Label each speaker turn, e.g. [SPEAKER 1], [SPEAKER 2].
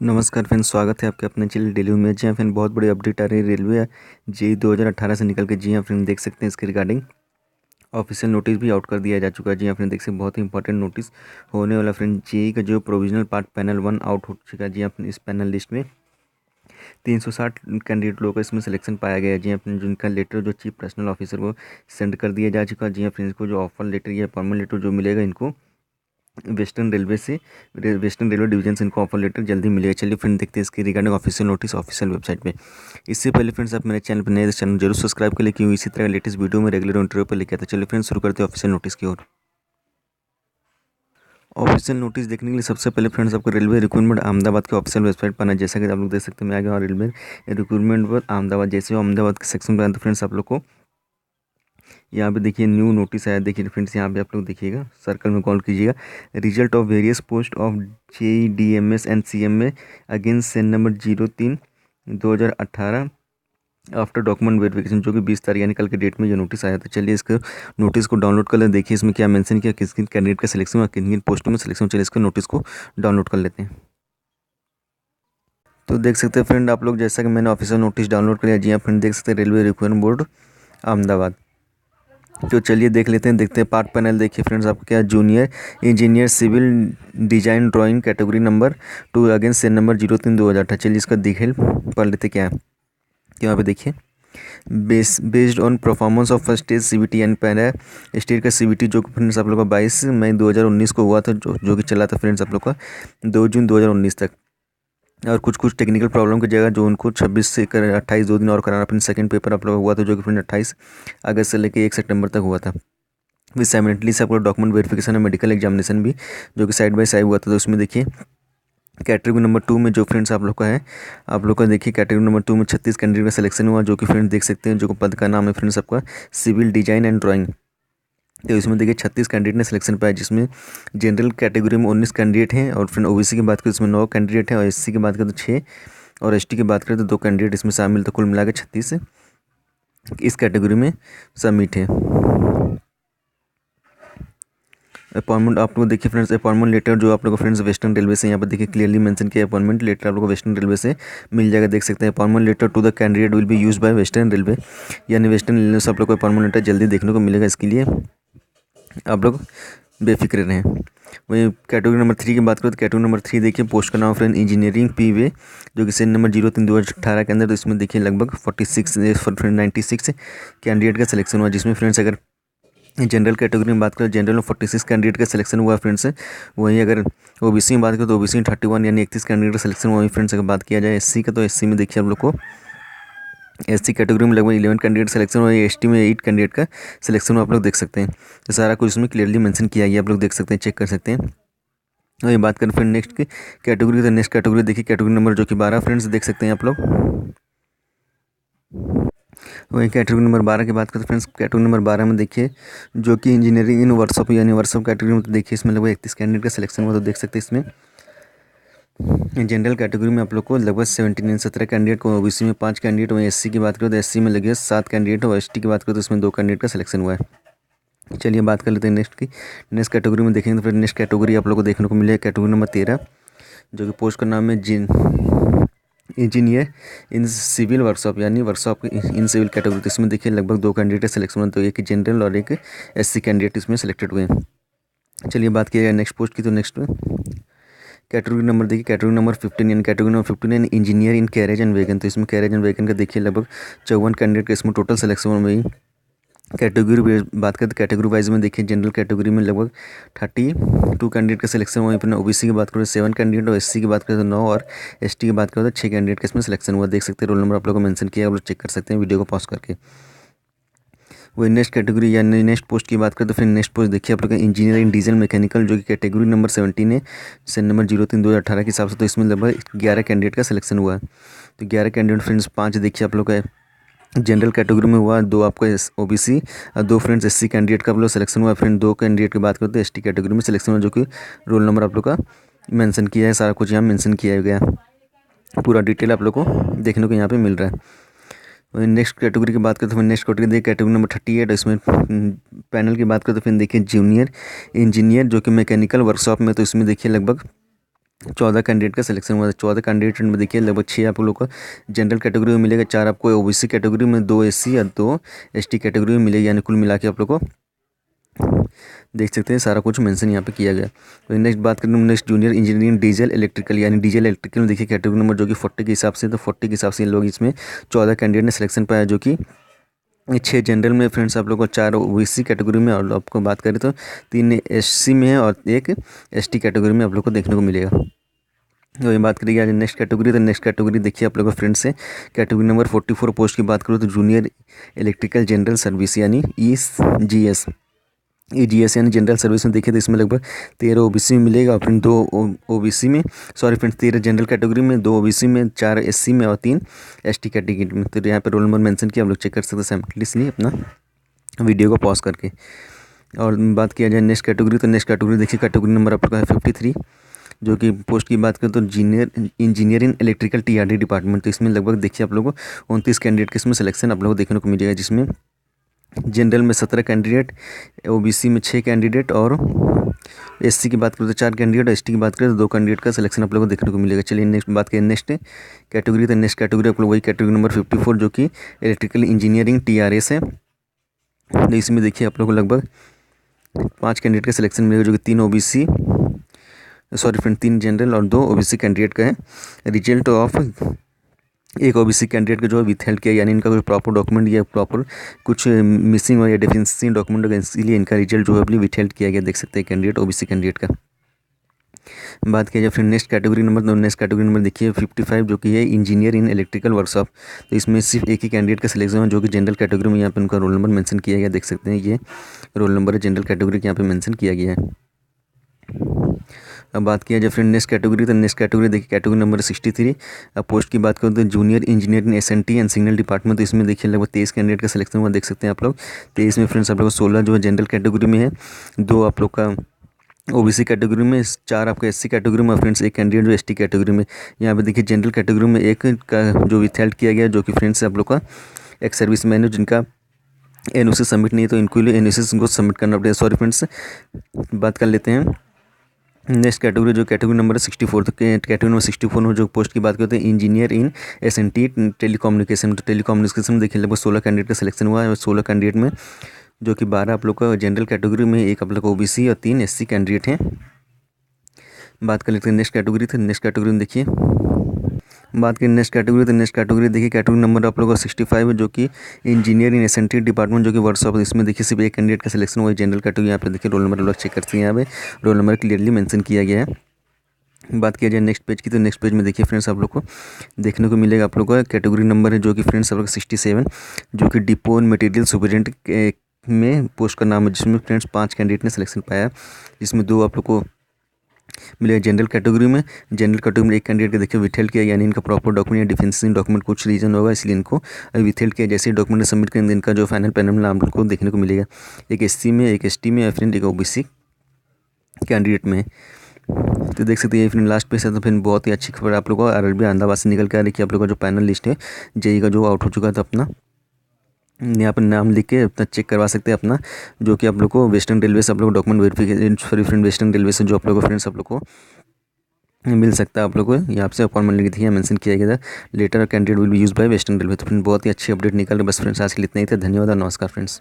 [SPEAKER 1] नमस्कार फ्रेंड्स, स्वागत है आपके अपने चैनल डेली में। जी हाँ फ्रेंड, बहुत बड़ी अपडेट आ रही है रेलवे जी 2018 से निकल के। जी हाँ फ्रेंड, देख सकते हैं इसके रिगार्डिंग ऑफिशियल नोटिस भी आउट कर दिया जा चुका है। जी हाँ फ्रेंड, देख सकते हैं बहुत ही इंपॉर्टेंट नोटिस होने वाला। फ्रेंड जेई का जो प्रोविजनल पार्ट पैनल 1 आउट हो चुका है। जी हाँ फ्रेंड, इस पैनल लिस्ट में 360 कैंडिडेट लोगों का इसमें सिलेक्शन पाया गया है। जी हाँ फ्रेंड, जिनका लेटर जो चीफ पर्सनल ऑफिसर को सेंड कर दिया जा चुका है। जी हाँ फ्रेंड, इनको जो ऑफर लेटर या अपॉइंटमेंट लेटर जो मिलेगा इनको वेस्टर्न रेलवे डिवीजन से इनको ऑफर लेटर जल्दी मिलेगा। चलिए फ्रेंड, देखते हैं इसकी regarding official notice official website पे। इससे पहले फ्रेंड्स, आप मेरे चैनल पर नए चैनल जरूर सब्सक्राइब कर ले, क्यों इसी तरह लेटेस्ट वीडियो में रेगुलर इंटरव्यू पर लेके आता। चलिए फ्रेंड्स, शुरू करते हैं ऑफिशियल नोटिस की ओर। ऑफिशियल नोटिस देखने के लिए सबसे पहले फ्रेंड्स आपको रेलवे रिक्रूटमेंट अहमदाबाद के ऑफिशियल वेबसाइट पर आना है। जैसा कि आप लोग देख सकते हैं, मैं आ गया रेलवे रिक्रूटमेंट पर अहमदाबाद। जैसे अहमदाबाद के सेक्शन पर आए तो फ्रेंड्स आप लोग को यहाँ पे देखिए न्यू नोटिस आया। देखिए फ्रेंड्स, यहाँ पे आप लोग देखिएगा, सर्कल में कॉल कीजिएगा। Result of various post of JEDMS and CMA against cell number 03/2018 after document verification, जो कि 20 तारीख यानी कल के डेट में ये नोटिस आया था। चलिए इसको नोटिस को डाउनलोड कर लें। देखिए इसमें क्या मेंशन किया, किस किन कैंडिडेट का सिलेक्शन हुआ, किन किन पोस्टों में सिलेक्शन। चलिए इसको नोटिस को डाउनलोड कर लेते हैं। तो देख सकते हैं फ्रेंड आप लोग, जैसा कि मैंने ऑफिशियल नोटिस डाउनलोड कर लिया। जी हाँ फ्रेंड, देख सकते हैं रेलवे रिक्रूटमेंट बोर्ड अहमदाबाद। तो चलिए देख लेते हैं, देखते हैं पार्ट पैनल। देखिए फ्रेंड्स, आपको क्या junior engineer civil design drawing category number 2 against cell number 03/2018। चलिए इसका डिटेल पढ़ लेते क्या है। तो यहाँ पे देखिए, based on performance of first stage CBT and para state का CBT, जो फ्रेंड्स आप लोग का 22 मई 2019 को हुआ था, जो कि चला था फ्रेंड्स आप लोग का 2 जून 2019 तक। और कुछ कुछ टेक्निकल प्रॉब्लम की जगह जो उनको 26 से 28 2 दिन और कराना। अपनी सेकंड पेपर आप लोग हुआ था, जो कि फ्रेंड 28 अगस्त से लेकर 1 सितंबर तक हुआ था। फिर साइमल्टेनियसली से आपको डॉक्यूमेंट वेरिफिकेशन और मेडिकल एग्जामिनेशन भी, जो कि साइड बाय साइड हुआ था। तो उसमें देखिए कैटेगरी नंबर 2 में जो फ्रेंड्स आप लोग का है, आप लोग का देखिए कैटेगरी नंबर 2 में 36 कैंडिडेट का सिलेक्शन हुआ, जो कि फ्रेंड्स देख सकते हैं। जो पद का नाम है फ्रेंड्स आपका सिविल डिजाइन एंड ड्राइंग। तो इसमें देखिए 36 कैंडिडेट ने सिलेक्शन पाया, जिसमें जनरल कैटेगरी में 19 कैंडिडेट हैं, और फ्रेंड OBC की बात करें तो इसमें 9 कैंडिडेट हैं, और SC की बात करें तो 6, और ST की बात करें तो 2 कैंडिडेट इसमें शामिल। तो कुल मिला के 36 इस कैटेगरी में सबमिट है। अपॉइंटमेंट आप लोग देखिए फ्रेंड्स, अपॉइंटमेंट लेटर जो आप लोग को फ्रेंड्स वेस्टर्न रेलवे से, यहाँ पर देखिए क्लियरली मेंशन किया, अपॉइंटमेंट लेटर आप लोग को वेस्टर्न रेलवे से मिल जाएगा। देख सकते हैं, appointment letter to the candidate will be issued by western railway, यानी वेस्टर्न रेलवे से आप लोग को अपॉइंटमेंट लेटर जल्दी देखने को मिलेगा। इसके लिए आप लोग बेफिक्र रहें। वही कैटेगरी नंबर 3 की बात करें तो कैटेगरी नंबर 3 देखिए, पोस्ट का नाम फ्रेंड इंजीनियरिंग PV, जो कि सेल नंबर 03/2018 के अंदर। तो इसमें देखिए लगभग 96 कैंडिडेट का सिलेक्शन हुआ, जिसमें फ्रेंड्स अगर जनरल कैटेगरी में बात करें, जनरल में 46 कैंडिडेट का सिलेक्शन हुआ फ्रेंड्स। वहीं अगर OBC में बात करें तो OBC में 31 यानी 31 कैंडिडेट का सिलेक्शन हुआ। वहीं फ्रेंड्स अगर बात किया जाए SC का, तो SC में देखिए आप लोग को SC कैटेगरी में लगभग 11 कैंडिडेट सिलेक्शन हुआ। ST में 8 कैंडिडेट का सिलेक्शन हुआ, आप लोग देख सकते हैं। तो सारा कुछ इसमें क्लियरली मेंशन किया गया, आप लोग देख सकते हैं, चेक कर सकते हैं। और ये बात करें फिर नेक्स्ट की कैटेगरी, तो नेक्स्ट कैटेगरी देखिए कैटेगरी नंबर जो कि 12 फ्रेंड्स देख सकते हैं आप लोग। वही कैटेगरी नंबर 12 की बात करें तो फ्रेंड्स कैटेगरी नंबर 12 में देखिए, जो कि इंजीनियरिंग इन वर्कशॉप यानी वर्कशॉप कैटेगरी में, तो देखिए इसमें लगभग 31 कैंडिडेट का सिलेक्शन हुआ। तो देख सकते हैं इसमें जनरल कैटेगरी में आप लोग को लगभग 17 कैंडिडेट को, OBC में 5 कैंडिडेट, वहीं SC की बात करें तो SC में लगे 7 कैंडिडेट, और ST की बात करें तो इसमें 2 कैंडिडेट का सिलेक्शन हुआ है। चलिए बात कर लेते हैं नेक्स्ट की। नेक्स्ट कैटेगरी में देखेंगे तो फिर नेक्स्ट कैटेगरी आप लोग को देखने को मिलेगा कैटेगरी नंबर 13, जो कि पोस्ट का नाम है इंजीनियर इन सिविल वर्कशॉप, यानी वर्कशॉप इन सिविल कैटेगरी। तो इसमें देखिए लगभग 2 कैंडिडेट सिलेक्शन हुआ, तो एक जनरल और एक SC कैंडिडेट इसमें सिलेक्टेड हुए हैं। चलिए बात किया जाए नेक्स्ट पोस्ट की, तो नेक्स्ट कैटेगरी नंबर देखिए कैटेगरी नंबर 15 यानी कैटेगरी नंबर 15 यानी engineer in carriage and wagon. तो इसमें कैरेज एंड वैगन का देखिए लगभग 54 कैंडिडेट का इसमें टोटल सिलेक्शन हुई। कैटेगरी बात करें तो कैटेगरी वाइज में देखिए जनरल कैटेगरी में लगभग 32 कैंडिडेट का सिलेक्शन हुआ। अपने OBC की बात करें तो 7 कैंडिडेट, और SC की बात करें तो 9, और ST की बात करें तो 6 कैंडिडेट का इसमें सिलेक्शन हुआ। देख सकते हैं रोल नंबर आप लोग को मेंशन किया, आप लोग चेक कर सकते हैं वीडियो को पॉज करके। वही नेक्स्ट कैटेगरी यानी नेक्स्ट पोस्ट की बात करें तो फिर नेक्स्ट पोस्ट देखिए आप लोग इंजीनियर इन डीजल मैकेनिकल, जो कि कैटेगरी नंबर 17 है, सेल नंबर 03/2018 के हिसाब से। तो इसमें लगभग 11 कैंडिडेट का सिलेक्शन हुआ है। तो 11 कैंडिडेट फ्रेंड्स, 5 देखिए आप लोग का जनरल कैटेगरी में हुआ, 2 आपका OBC और 2 फ्रेंड्स SC कैंडिडेट का आप लोग सिलेक्शन हुआ। फ्रेंड 2 कैंडिडेट की बात करते हैं ST कैटेगरी में सिलेक्शन हुआ, जो कि रोल नंबर आप लोग का मेंशन किया है। सारा कुछ यहाँ मेंशन किया गया, पूरा डिटेल आप लोग को देखने को यहाँ पे मिल रहा है। वही नेक्स्ट कैटेगरी की बात करते हैं, नेक्स्ट कैटेगरी देखिए कैटेगरी नंबर 38। इसमें पैनल की बात करते हैं फिर देखिए जूनियर इंजीनियर, जो कि मैकेनिकल वर्कशॉप में। तो इसमें देखिए लगभग 14 कैंडिडेट का सिलेक्शन हुआ था। 14 कैंडिडेट में देखिए लगभग 6 आप लोग को जनरल कैटेगरी में मिलेगा, 4 आपको ओबीसी कैटेगरी में, 2 एससी और 2 एसटी कैटेगरी में मिलेगी, यानी कुल मिला के आप लोग को देख सकते हैं सारा कुछ मेंशन यहाँ पे किया गया। तो नेक्स्ट बात करें, next junior engineering diesel electrical, यानी डीजल इलेक्ट्रिकल में देखिए कैटेगरी नंबर जो कि 40 के हिसाब से, तो 40 के हिसाब से लोग इसमें 14 कैंडिडेट ने सिलेक्शन पाया, जो कि 6 जनरल में फ्रेंड्स आप लोग को, 4 ओबीसी कैटेगरी में, और आपको बात करें तो 3 एससी में है और 1 एसटी कैटेगरी में आप लोग को देखने को मिलेगा। तो ये बात करिए आज नेक्स्ट कैटेगरी, तो नेक्स्ट कैटेगरी देखिए आप लोग का फ्रेंड्स से कैटेगरी नंबर 44 पोस्ट की बात करूँ तो जूनियर इलेक्ट्रिकल जनरल सर्विस यानी ईजीएस, ईजीएस यानी जनरल सर्विस में देखिए तो इसमें लगभग 13 ओबीसी में मिलेगा और फिर 2 ओबीसी में, सॉरी फ्रेंड्स 13 जनरल कैटेगरी में, 2 ओबीसी में, 4 एससी में और 3 एसटी कैटेगरी में। तो यहाँ पे रोल नंबर मेंशन किया, आप लोग चेक कर सकते हैं साइमल्टेनियसली अपना वीडियो को पॉज करके। और बात किया जाए नेक्स्ट कैटेगरी, तो नेक्स्ट कैटेगरी देखिए कैटेगरी नंबर आपका है 53, जो कि पोस्ट की बात करें तो engineer in electrical TRD department. तो इसमें लगभग देखिए आप लोगों को 29 कैंडिडेट के इसमें सिलेक्शन आप लोगों को देखने को मिलेगा, जिसमें जनरल में 17 कैंडिडेट, ओबीसी में 6 कैंडिडेट और एससी की बात करें तो 4 कैंडिडेट, एसटी की बात करें तो 2 कैंडिडेट का सिलेक्शन आप लोगों को देखने को मिलेगा। चलिए नेक्स्ट बात करें नेक्स्ट कैटेगरी, तो नेक्स्ट कैटेगरी आप लोग वही कैटेगरी नंबर 54 जो कि इलेक्ट्रिकल इंजीनियरिंग टीआरएस है। तो इसमें देखिए आप लोग को लगभग 5 कैंडिडेट का सिलेक्शन मिलेगा, जो कि 3 ओबीसी, सॉरी फ्रेंड 3 जनरल और 2 ओबीसी कैंडिडेट का है। रिजल्ट ऑफ एक ओबीसी कैंडिडेट का जो है विथ हेल्ड किया, यानी इनका कोई प्रॉपर डॉक्यूमेंट या प्रॉपर कुछ मिसिंग हो या डेफिशिएंसी डॉक्यूमेंट होगा, इसीलिए इनका रिजल्ट जो है अपनी विथ हेल्ड किया गया, देख सकते हैं कैंडिडेट ओबीसी कैंडिडेट का। बात किया जाए फिर नेक्स्ट कैटेगरी नंबर, तो नेक्स्ट कैटेगरी नंबर देखिए 55 जो कि है इंजीनियर इन इलेक्ट्रिकल वर्कशॉप। तो इसमें सिर्फ एक ही कैंडिडेट का सिलेक्शन है, जो कि जनरल कैटेगरी में, यहाँ पे उनका रोल नंबर मेंशन किया गया, देख सकते हैं ये रोल नंबर है जनरल कैटेगरी के यहाँ पे मेंशन किया गया है। अब बात किया जाए फ्रेंड नेक्स्ट कैटेगरी, तो नेक्स्ट कैटेगरी देखिए कैटेगरी नंबर 63। अब पोस्ट की बात करूँ तो junior engineer in SNT and signal department. तो इसमें देखिए लगभग 23 कैंडिडेट का सिलेक्शन हुआ, देख सकते हैं आप लोग। 23 में फ्रेंड्स आप लोग 16 जो है जनरल कैटेगरी में है, 2 आप लोग का ओबीसी कैटेगरी में, 4 आपका एससी कैटेगरी में, फ्रेंड्स 1 कैंडिडेट जो एसटी कैटेगरी में। यहाँ पे देखिए जनरल कैटेगरी में 1 का जो विथ हेल्ड किया गया, जो कि फ्रेंड्स आप लोग का एक सर्विस मैन है जिनका एनओसी सबमिट नहीं है, तो इनको लिए एनओसी को सबमिट करना पड़ेगा। सॉरी फ्रेंड्स, बात कर लेते हैं नेक्स्ट कैटेगरी, जो कैटेगरी नंबर है 64। तो कैटेगरी नंबर 64 में जो पोस्ट की बात करते हैं इंजीनियर इन एसएनटी टेलीकम्युनिकेशन। तो टेलीकम्युनिकेशन में देखिए लगभग 16 कैंडिडेट का सिलेक्शन हुआ है, और 16 कैंडिडेट में जो कि 12 आप लोग का जनरल कैटेगरी में, 1 आप लोग का ओबीसी और 3 एससी कैंडिडेट हैं। बात कर लेते हैं नेक्स्ट कैटेगरी, तो नेक्स्ट कैटेगरी में देखिए बात करें नेक्स्ट कैटेगरी, तो नेक्स्ट कैटेगरी देखिए कैटेगरी नंबर आप लोगों का 65 है, जो कि इंजीनियर इन एसएनटी डिपार्टमेंट, जो कि वर्कशॉप। इसमें देखिए सिर्फ 1 कैंडिडेट का सिलेक्शन हुआ है जनरल कैटेगरी। यहाँ पे देखिए रोल नंबर लोग चेक करते हैं, यहाँ पे रोल नंबर क्लियरली मेंशन किया गया है। बात किया जाए नेक्स्ट पेज की, तो नेक्स्ट पेज में देखिए फ्रेंड्स आप लोग को देखने को मिलेगा आप लोग का कैटेगरी नंबर है, जो कि फ्रेंड्स आप लोग 67, जो कि डिपो एंड मटेरियल सुपरिटेंडेंट में पोस्ट का नाम है, जिसमें फ्रेंड्स 5 कैंडिडेट ने सिलेक्शन पाया, जिसमें 2 आप लोग को मिले जनरल कैटेगरी में। जनरल कैटेगरी में 1 कैंडिडेट का देखिए विथहेल्ड किया, यानी इनका प्रॉपर डॉक्यूमेंट या डिफेंसिव डॉक्यूमेंट कुछ रीजन होगा, इसलिए इनको विथहेल्ड किया। जैसे डॉक्यूमेंट सबमिट करेंगे इनका जो फाइनल पैनल नाम को देखने को मिलेगा, एक एससी में, एक एसटी में, या फिर एक ओबीसी कैंडिडेट में। तो देख सकते हैं फिर लास्ट पे से, तो फिर बहुत ही अच्छी खबर आप लोगों को आरआरबी अहमदाबाद से निकल के आ रही कि आप लोगों का जो पैनल लिस्ट है जेई का जो आउट हो चुका था, अपना यहाँ पर नाम लिख के अपना चेक करवा सकते हैं अपना, जो कि आप लोग को वेस्टर्न रेलवे से आप लोग document verification friend western railway से जो आप लोग को फ्रेंड्स आप लोग को मिल सकता है। आप लोग को यहाँ से अपॉइंटमेंट लिखी थी, मेंशन किया गया था letter candidate will be issued by western railway. तो फ्रेंड बहुत ही अच्छी अपडेट निकल रही। बस फ्रेंड्स आज के लिए इतना ही था, धन्यवाद और नमस्कार फ्रेंड्स।